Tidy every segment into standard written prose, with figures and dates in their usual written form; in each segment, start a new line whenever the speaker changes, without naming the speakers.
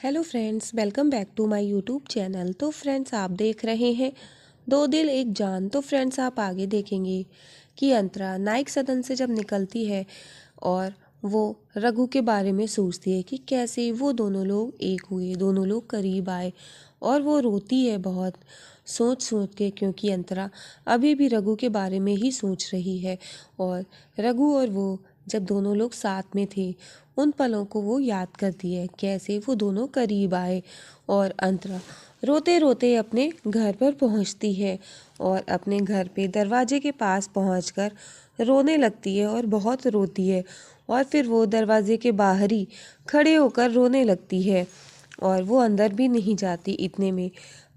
Hello friends, welcome back to my YouTube channel. तो friends, आप देख रहे हैं दो दिल एक जान। तो फ्रेंड्स, आप आगे देखेंगे कि अंतरा नाइक सदन से जब निकलती है और वो रघु के बारे में सोचती है कि कैसे वो दोनों लोग एक हुए, दोनों लोग करीब आए, और वो रोती है बहुत सोच सोच के, क्योंकि अंतरा अभी भी रघु के बारे में ही सोच रही है। और रघु और वो जब दोनों लोग साथ में थे, उन पलों को वो याद करती है, कैसे वो दोनों करीब आए। और अंतरा रोते रोते अपने घर पर पहुंचती है और अपने घर पे दरवाजे के पास पहुंचकर रोने लगती है और बहुत रोती है। और फिर वो दरवाजे के बाहर ही खड़े होकर रोने लगती है और वो अंदर भी नहीं जाती। इतने में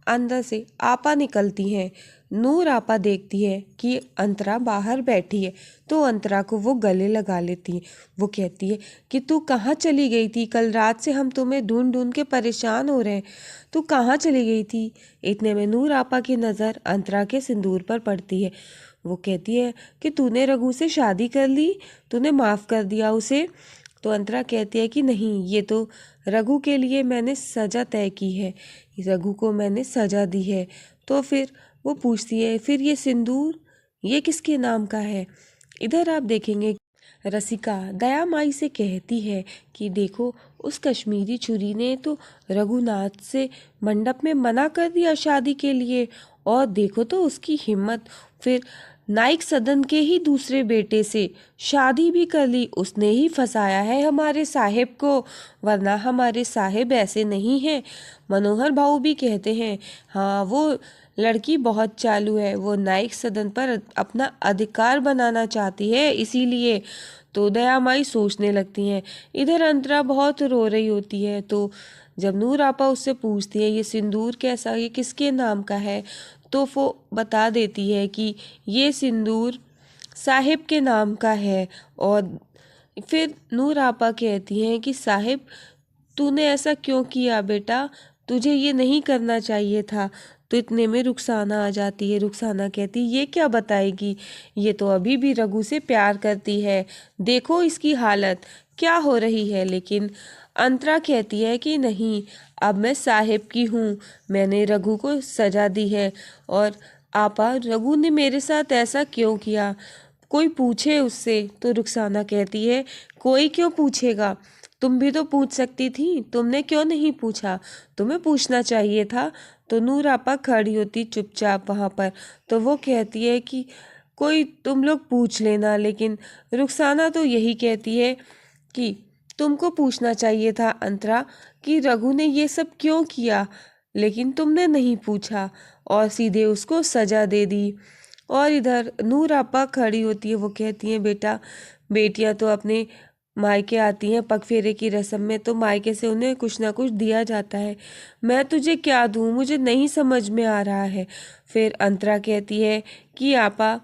अंदर से आपा निकलती हैं। नूर आपा देखती है कि अंतरा बाहर बैठी है, तो अंतरा को वो गले लगा लेती है। वो कहती है कि तू कहाँ चली गई थी? कल रात से हम तुम्हें ढूंढ ढूंढ के परेशान हो रहे हैं, तू कहाँ चली गई थी? इतने में नूर आपा की नज़र अंतरा के सिंदूर पर पड़ती है। वो कहती है कि तूने रघु से शादी कर ली, तूने माफ़ कर दिया उसे। तो अंतरा कहती है कि नहीं, ये तो रघु के लिए मैंने सज़ा तय की है, रघु को मैंने सज़ा दी है। तो फिर वो पूछती है, फिर ये सिंदूर ये किसके नाम का है? इधर आप देखेंगे रसिका दया माई से कहती है कि देखो, उस कश्मीरी छुरी ने तो रघुनाथ से मंडप में मना कर दिया शादी के लिए, और देखो तो उसकी हिम्मत, फिर नाइक सदन के ही दूसरे बेटे से शादी भी कर ली। उसने ही फंसाया है हमारे साहेब को, वरना हमारे साहेब ऐसे नहीं हैं। मनोहर भाऊ भी कहते हैं, हाँ वो लड़की बहुत चालू है, वो नाइक सदन पर अपना अधिकार बनाना चाहती है, इसीलिए। तो दयामाई सोचने लगती हैं। इधर अंतरा बहुत रो रही होती है। तो जब नूर आपा उससे पूछती है ये सिंदूर कैसा, ये किसके नाम का है, तो वो बता देती है कि ये सिंदूर साहिब के नाम का है। और फिर नूर आपा कहती हैं कि साहिब, तूने ऐसा क्यों किया बेटा? तुझे ये नहीं करना चाहिए था। तो इतने में रुखसाना आ जाती है। रुखसाना कहती, ये क्या बताएगी, ये तो अभी भी रघु से प्यार करती है, देखो इसकी हालत क्या हो रही है। लेकिन अंतरा कहती है कि नहीं, अब मैं साहिब की हूँ, मैंने रघु को सजा दी है। और आपा, रघु ने मेरे साथ ऐसा क्यों किया, कोई पूछे उससे। तो रुखसाना कहती है, कोई क्यों पूछेगा, तुम भी तो पूछ सकती थी, तुमने क्यों नहीं पूछा? तुम्हें पूछना चाहिए था। तो नूर आपा खड़ी होती चुपचाप वहाँ पर। तो वो कहती है कि कोई तुम लोग पूछ लेना, लेकिन रुखसाना तो यही कहती है कि तुमको पूछना चाहिए था अंतरा कि रघु ने ये सब क्यों किया, लेकिन तुमने नहीं पूछा और सीधे उसको सजा दे दी। और इधर नूर आपा खड़ी होती है। वो कहती हैं, बेटा, बेटियां तो अपने मायके आती हैं पगफेरे की रस्म में, तो मायके से उन्हें कुछ ना कुछ दिया जाता है, मैं तुझे क्या दूँ, मुझे नहीं समझ में आ रहा है। फिर अंतरा कहती है कि आपा,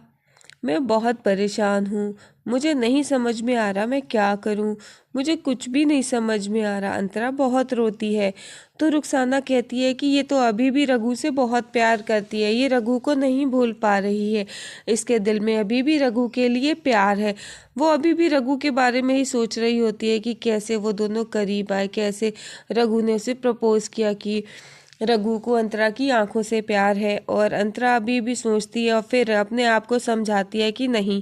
मैं बहुत परेशान हूँ, मुझे नहीं समझ में आ रहा मैं क्या करूँ, मुझे कुछ भी नहीं समझ में आ रहा। अंतरा बहुत रोती है। तो रुखसाना कहती है कि ये तो अभी भी रघु से बहुत प्यार करती है, ये रघु को नहीं भूल पा रही है, इसके दिल में अभी भी रघु के लिए प्यार है। वो अभी भी रघु के बारे में ही सोच रही होती है कि कैसे वो दोनों करीब आए, कैसे रघु ने उसे प्रपोज किया, कि रघु को अंतरा की आंखों से प्यार है। और अंतरा अभी भी सोचती है और फिर अपने आप को समझाती है कि नहीं,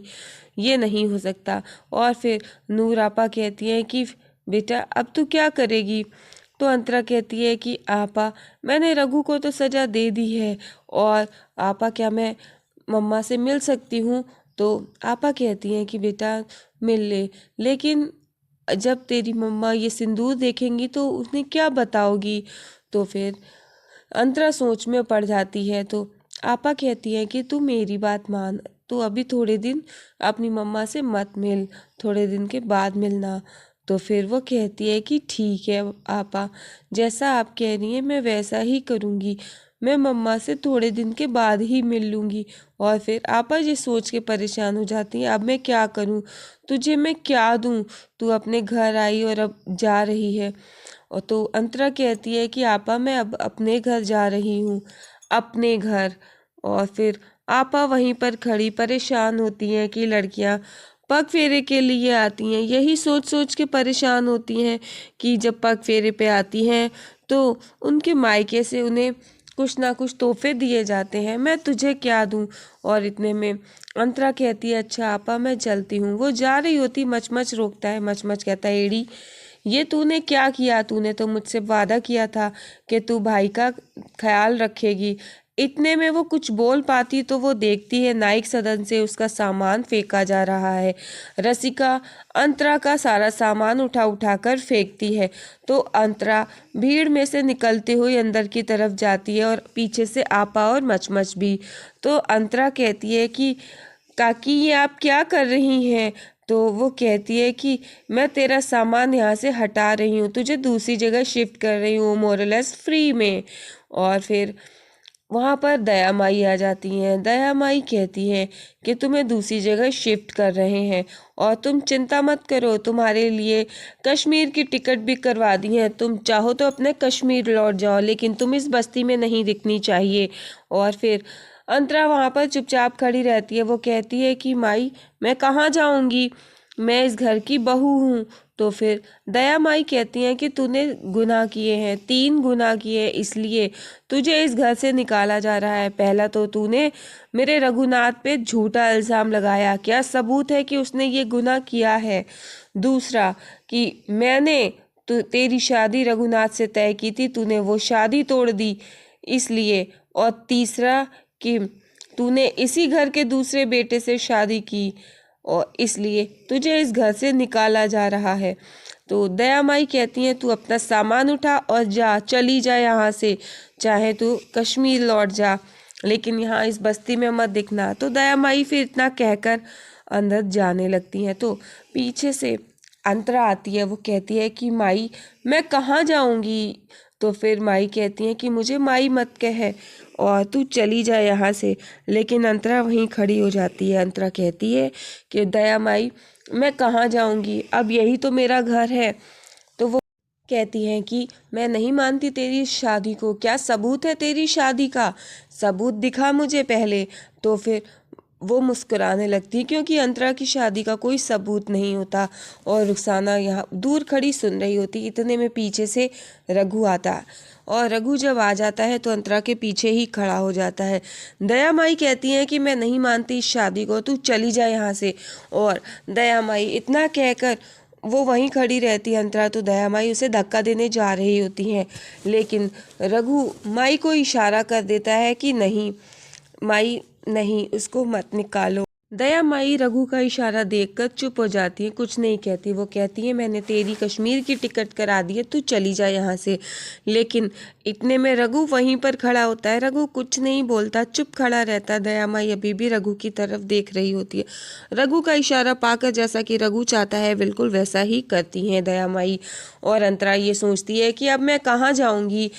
ये नहीं हो सकता। और फिर नूर आपा कहती हैं कि बेटा, अब तू क्या करेगी? तो अंतरा कहती है कि आपा, मैंने रघु को तो सजा दे दी है, और आपा क्या मैं मम्मा से मिल सकती हूँ? तो आपा कहती हैं कि बेटा मिल ले, लेकिन जब तेरी मम्मा ये सिंदूर देखेंगी तो उन्हें क्या बताओगी? तो फिर अंतरा सोच में पड़ जाती है। तो आपा कहती है कि तू मेरी बात मान, तू अभी थोड़े दिन अपनी मम्मा से मत मिल, थोड़े दिन के बाद मिलना। तो फिर वो कहती है कि ठीक है आपा, जैसा आप कह रही हैं मैं वैसा ही करूँगी, मैं मम्मा से थोड़े दिन के बाद ही मिल लूँगी। और फिर आपा ये सोच के परेशान हो जाती है, अब मैं क्या करूँ, तुझे मैं क्या दूँ, तू अपने घर आई और अब जा रही है। और तो अंतरा कहती है कि आपा, मैं अब अपने घर जा रही हूँ, अपने घर। और फिर आपा वहीं पर खड़ी परेशान होती हैं कि लड़कियां पग फेरे के लिए आती हैं, यही सोच सोच के परेशान होती हैं कि जब पग फेरे पे आती हैं तो उनके मायके से उन्हें कुछ ना कुछ तोहफे दिए जाते हैं। मैं तुझे क्या दूं? और इतने में अंतरा कहती है अच्छा आपा मैं चलती हूँ। वो जा रही होती, मचमच रोकता है। मचमच कहता है एड़ी ये तूने क्या किया? तूने तो मुझसे वादा किया था कि तू भाई का ख्याल रखेगी। इतने में वो कुछ बोल पाती तो वो देखती है नाइक सदन से उसका सामान फेंका जा रहा है। रसिका अंतरा का सारा सामान उठा उठा कर फेंकती है तो अंतरा भीड़ में से निकलते हुए अंदर की तरफ जाती है और पीछे से आपा और मचमच भी। तो अंतरा कहती है कि काकी ये आप क्या कर रही हैं? तो वो कहती है कि मैं तेरा सामान यहाँ से हटा रही हूँ, तुझे दूसरी जगह शिफ्ट कर रही हूँ मोरलेस फ्री में। और फिर वहाँ पर दया माई आ जाती हैं। दया माई कहती है कि तुम्हें दूसरी जगह शिफ्ट कर रहे हैं और तुम चिंता मत करो, तुम्हारे लिए कश्मीर की टिकट भी करवा दी है। तुम चाहो तो अपने कश्मीर लौट जाओ, लेकिन तुम इस बस्ती में नहीं दिखनी चाहिए। और फिर अंतरा वहाँ पर चुपचाप खड़ी रहती है। वो कहती है कि माई मैं कहाँ जाऊँगी, मैं इस घर की बहू हूँ। तो फिर दया माई कहती हैं कि तूने गुनाह किए हैं, 3 गुनाह किए, इसलिए तुझे इस घर से निकाला जा रहा है। पहला तो तूने मेरे रघुनाथ पे झूठा इल्ज़ाम लगाया, क्या सबूत है कि उसने ये गुनाह किया है? दूसरा कि मैंने तेरी शादी रघुनाथ से तय की थी, तूने वो शादी तोड़ दी इसलिए। और तीसरा कि तूने इसी घर के दूसरे बेटे से शादी की और इसलिए तुझे इस घर से निकाला जा रहा है। तो दया माई कहती हैं तू अपना सामान उठा और जा, चली जा यहाँ से, चाहे तू कश्मीर लौट जा, लेकिन यहाँ इस बस्ती में मत दिखना। तो दया माई फिर इतना कहकर अंदर जाने लगती हैं। तो पीछे से अंतरा आती है। वो कहती है कि माई मैं कहाँ जाऊँगी? तो फिर माई कहती है कि मुझे माई मत कह और तू चली जा यहाँ से। लेकिन अंतरा वहीं खड़ी हो जाती है। अंतरा कहती है कि दया माई मैं कहाँ जाऊँगी, अब यही तो मेरा घर है। तो वो कहती हैं कि मैं नहीं मानती तेरी इस शादी को, क्या सबूत है तेरी शादी का? सबूत दिखा मुझे पहले। तो फिर वो मुस्कुराने लगती है क्योंकि अंतरा की शादी का कोई सबूत नहीं होता। और रुखसाना यहाँ दूर खड़ी सुन रही होती। इतने में पीछे से रघु आता है और रघु जब आ जाता है तो अंतरा के पीछे ही खड़ा हो जाता है। दया माई कहती हैं कि मैं नहीं मानती इस शादी को, तू चली जा यहाँ से। और दया माई इतना कहकर वो वहीं खड़ी रहती है। अंतरा तो दया माई उसे धक्का देने जा रही होती हैं, लेकिन रघु माई को इशारा कर देता है कि नहीं माई नहीं, उसको मत निकालो। दया माई रघु का इशारा देखकर चुप हो जाती है, कुछ नहीं कहती। वो कहती है मैंने तेरी कश्मीर की टिकट करा दी है, तू चली जा यहाँ से। लेकिन इतने में रघु वहीं पर खड़ा होता है। रघु कुछ नहीं बोलता, चुप खड़ा रहता है। दया माई अभी भी रघु की तरफ देख रही होती है। रघु का इशारा पाकर जैसा कि रघु चाहता है बिल्कुल वैसा ही करती हैं दया माई। और अंतरा ये सोचती है कि अब मैं कहाँ जाऊँगी।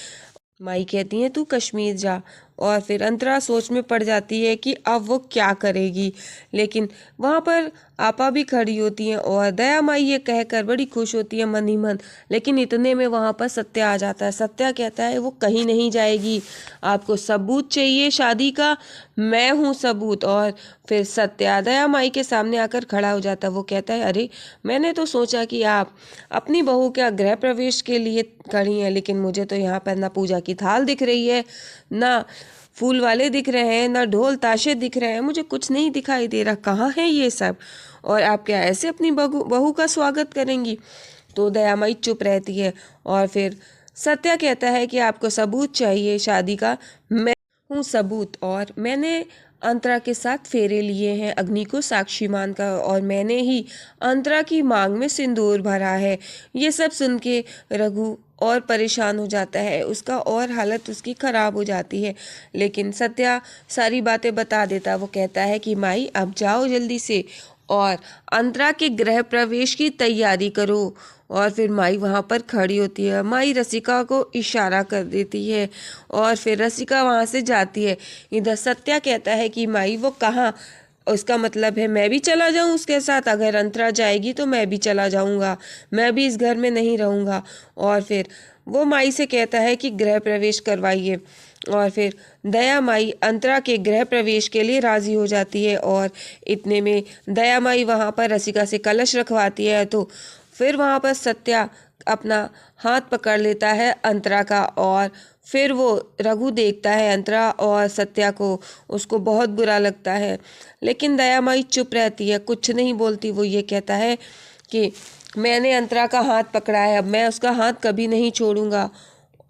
माई कहती हैं तू कश्मीर जा। और फिर अंतरा सोच में पड़ जाती है कि अब वो क्या करेगी। लेकिन वहाँ पर आपा भी खड़ी होती हैं और दया माई ये कहकर बड़ी खुश होती है मन ही मन। लेकिन इतने में वहाँ पर सत्या आ जाता है। सत्या कहता है वो कहीं नहीं जाएगी, आपको सबूत चाहिए शादी का, मैं हूँ सबूत। और फिर सत्या दया माई के सामने आकर खड़ा हो जाता है। वो कहता है अरे मैंने तो सोचा कि आप अपनी बहू के गृह प्रवेश के लिए खड़ी हैं, लेकिन मुझे तो यहाँ पर ना पूजा की थाल दिख रही है, ना फूल वाले दिख रहे हैं, ना ढोल ताशे दिख रहे हैं, मुझे कुछ नहीं दिखाई दे रहा, कहाँ है ये सब? और आप क्या ऐसे अपनी बहू का स्वागत करेंगी? तो दया माई चुप रहती है। और फिर सत्या कहता है कि आपको सबूत चाहिए शादी का, मैं हूँ सबूत। और मैंने अंतरा के साथ फेरे लिए हैं अग्नि को साक्षी मानकर, और मैंने ही अंतरा की मांग में सिंदूर भरा है। ये सब सुन के रघु और परेशान हो जाता है, उसका और हालत उसकी खराब हो जाती है। लेकिन सत्या सारी बातें बता देता। वो कहता है कि माई अब जाओ जल्दी से और अंतरा के गृह प्रवेश की तैयारी करो। और फिर माई वहाँ पर खड़ी होती है। माई रसिका को इशारा कर देती है और फिर रसिका वहाँ से जाती है। इधर सत्या कहता है कि माई वो कहाँ, उसका मतलब है मैं भी चला जाऊँ उसके साथ, अगर अंतरा जाएगी तो मैं भी चला जाऊँगा, मैं भी इस घर में नहीं रहूँगा। और फिर वो माई से कहता है कि गृह प्रवेश करवाइए। और फिर दया माई अंतरा के गृह प्रवेश के लिए राजी हो जाती है। और इतने में दया माई वहाँ पर रसिका से कलश रखवाती है। तो फिर वहाँ पर सत्या अपना हाथ पकड़ लेता है अंतरा का और फिर वो रघु देखता है अंतरा और सत्या को, उसको बहुत बुरा लगता है। लेकिन दयामाई चुप रहती है, कुछ नहीं बोलती। वो ये कहता है कि मैंने अंतरा का हाथ पकड़ा है, अब मैं उसका हाथ कभी नहीं छोड़ूंगा।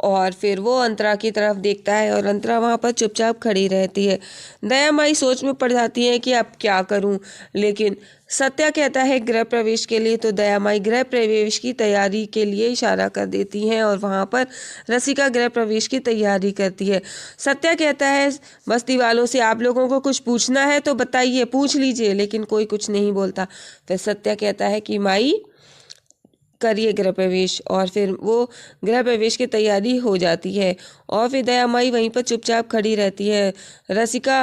और फिर वो अंतरा की तरफ देखता है और अंतरा वहाँ पर चुपचाप खड़ी रहती है। दयामाई सोच में पड़ जाती है कि अब क्या करूं, लेकिन सत्या कहता है गृह प्रवेश के लिए, तो दयामाई गृह प्रवेश की तैयारी के लिए इशारा कर देती हैं और वहाँ पर रसिका गृह प्रवेश की तैयारी करती है। सत्या कहता है बस्ती वालों से आप लोगों को कुछ पूछना है तो बताइए, पूछ लीजिए, लेकिन कोई कुछ नहीं बोलता। फिर सत्या कहता है कि माई करिए गृह प्रवेश, और फिर वो गृह प्रवेश की तैयारी हो जाती है और फिर दयामाई वहीं पर चुपचाप खड़ी रहती है। रसिका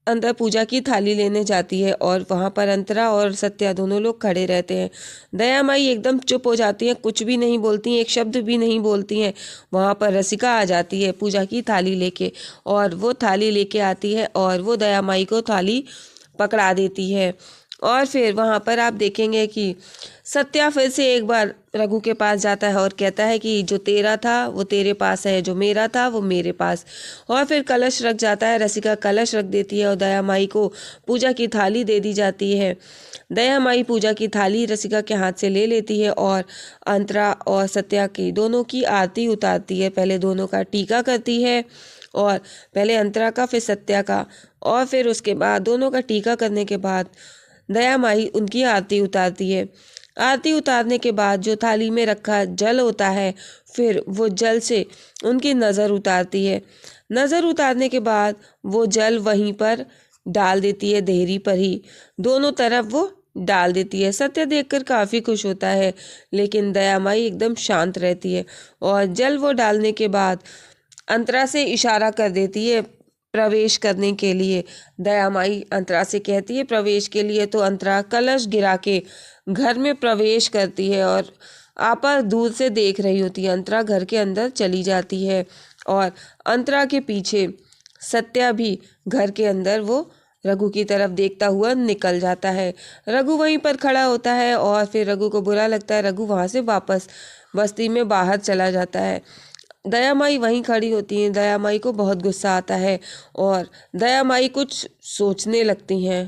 अंदर पूजा की थाली लेने जाती है और वहाँ पर अंतरा और सत्या दोनों लोग खड़े रहते हैं। दयामाई एकदम चुप हो जाती हैं, कुछ भी नहीं बोलती हैं, एक शब्द भी नहीं बोलती हैं। वहाँ पर रसिका आ जाती है पूजा की थाली लेके, और वो थाली लेके आती है और वो दयामाई को थाली पकड़ा देती है। और फिर वहाँ पर आप देखेंगे कि सत्या फिर से एक बार रघु के पास जाता है और कहता है कि जो तेरा था वो तेरे पास है, जो मेरा था वो मेरे पास। और फिर कलश रख जाता है, रसिका कलश रख देती है और दयामाई को पूजा की थाली दे दी जाती है। दयामाई पूजा की थाली रसिका के हाथ से ले लेती है और अंतरा और सत्या की दोनों की आरती उतारती है। पहले दोनों का टीका करती है, और पहले अंतरा का फिर सत्या का, और फिर उसके बाद दोनों का टीका करने के बाद दयामाई उनकी आरती उतारती है। आरती उतारने के बाद जो थाली में रखा जल होता है, फिर वो जल से उनकी नज़र उतारती है। नज़र उतारने के बाद वो जल वहीं पर डाल देती है, देहरी पर ही दोनों तरफ वो डाल देती है। सत्य देखकर काफ़ी खुश होता है, लेकिन दयामाई एकदम शांत रहती है और जल वो डालने के बाद अंतरा से इशारा कर देती है प्रवेश करने के लिए। दयामाई अंतरा से कहती है प्रवेश के लिए, तो अंतरा कलश गिरा के घर में प्रवेश करती है और आपा दूर से देख रही होती है। अंतरा घर के अंदर चली जाती है और अंतरा के पीछे सत्या भी घर के अंदर वो रघु की तरफ देखता हुआ निकल जाता है। रघु वहीं पर खड़ा होता है और फिर रघु को बुरा लगता है, रघु वहाँ से वापस बस्ती में बाहर चला जाता है। दयामाई वहीं खड़ी होती हैं। दयामाई को बहुत गुस्सा आता है और दयामाई कुछ सोचने लगती हैं।